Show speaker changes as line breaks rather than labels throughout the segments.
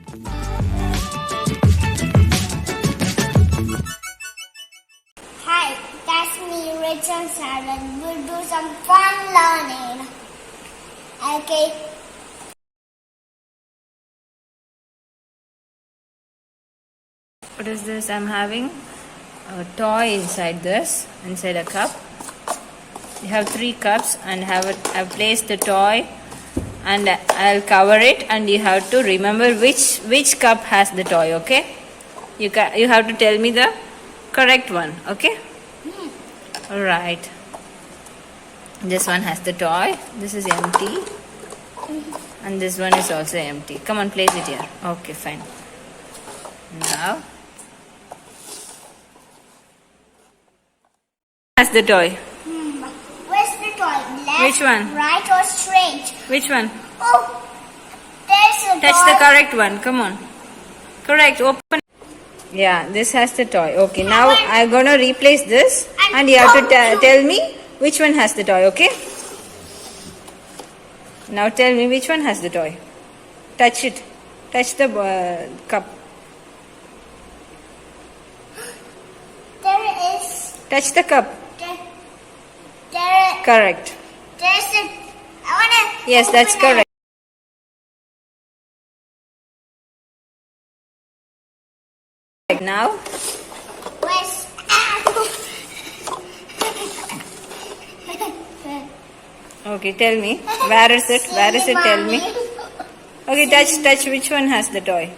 Hi, that's me, Rachel Sharon. We'll do some fun learning. Okay.
What is this? I'm having a toy inside a cup. You have 3 cups and I've placed the toy and I'll cover it and you have to remember which cup has the toy, okay? You have to tell me the correct one, okay? Alright. This one has the toy. This is empty. And this one is also empty. Come on, place it here. Okay, fine. Now, has the toy?
Where's the toy? Left,
Which one?
right, or straight?
Which one?
Oh, there's a
Touch
toy.
the correct one. Come on. Correct. Open. Yeah, this has the toy. Okay, now I'm going to replace this and you have to tell me which one has the toy, okay? Now tell me which one has the toy. Touch it. Touch the cup.
There is.
Touch the cup.
There.
Correct.
There's a. I wanna.
Yes, that's
open
correct. Now,
Where's.
okay, tell me. Where is it? Where is it? Tell me. Okay, touch. Which one has the toy?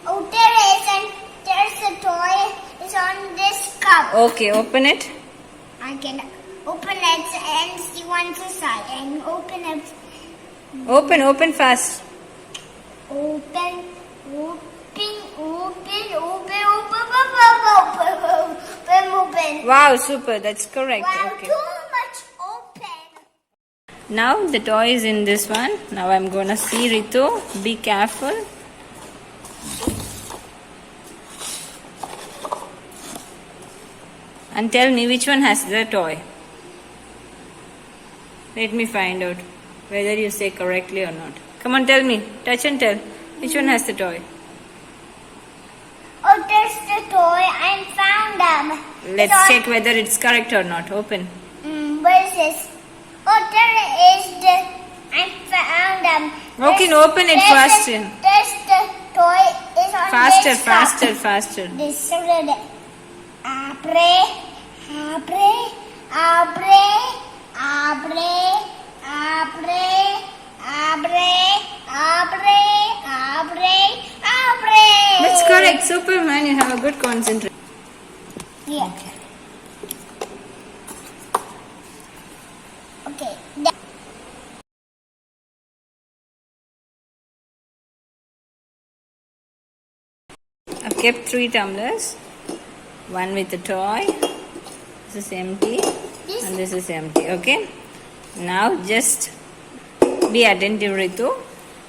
Oh, there is, and there's a toy. It's on this cup.
Okay, open it.
I can open it and see one side and open it.
Open fast.
Open.
Wow, super. That's correct.
Wow,
Okay.
too much open.
Now the toy is in this one. Now I'm gonna see Ritu. Be careful. And tell me which one has the toy. Let me find out whether you say correctly or not. Come on, tell me. Touch and tell. Which one has the toy?
Oh, there's the toy. I found them.
Let's check whether it's correct or not. Open.
Where is this? Oh, there is the. I found them.
Okay, open it fast.
There's the toy. Is on
Faster,
this cup.
faster.
This abre, abre.
That's correct. Superman, you have a good concentration.
Yeah. Okay.
I've kept 3 tumblers. One with a toy. This is empty. And this is empty. Okay. Now just be attentive, Ritu.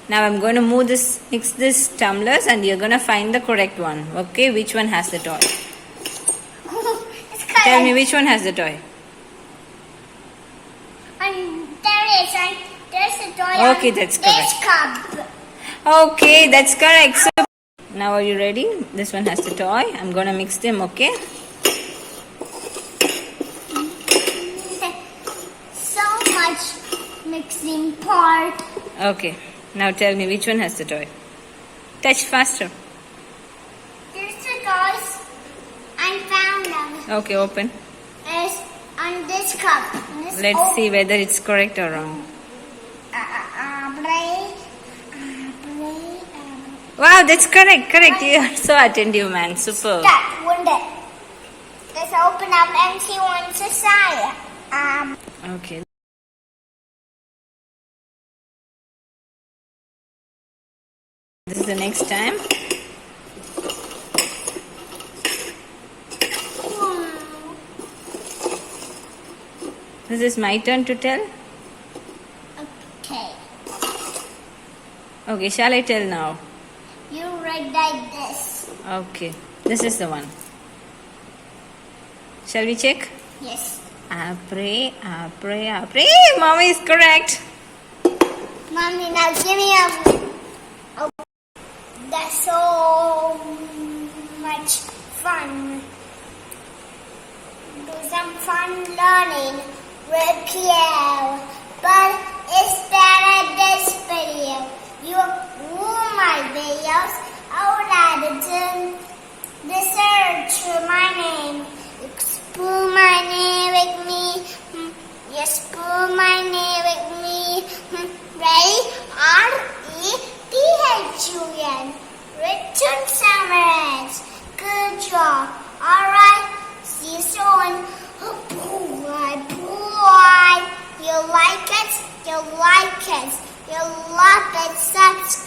Now I'm going to mix this tumblers and you're going to find the correct one. Okay. Which one has the toy? Tell me which one has the toy.
And there's a toy.
Okay, that's
This cup.
Okay, that's correct. So, now are you ready? This one has the toy. I'm going to mix them, okay?
So much mixing part.
Okay. Now tell me which one has the toy. Touch faster.
There's the toys. I found them.
Okay, open.
It's on this cup.
Let's see whether it's correct or wrong. Wow, that's correct. You are so attentive, man. Super.
That one day. Let's open up and see what's inside.
Okay. This is the next time. This is my turn to tell.
Okay.
Okay, shall I tell now?
You write like this.
Okay, this is the one. Shall we check?
Yes.
Apre. Mommy is correct.
Mommy, now give me a. Oh. That's so much fun. Do some fun learning with Pierre. But instead of this video, you view my videos out at the search my name. You spell my name with me. You spell my name with me. Ready? R-E-T-H-U-N. Richard Summers. Good job. Alright. See you soon. Oh boy. You like it? You like it? You love it? Subscribe.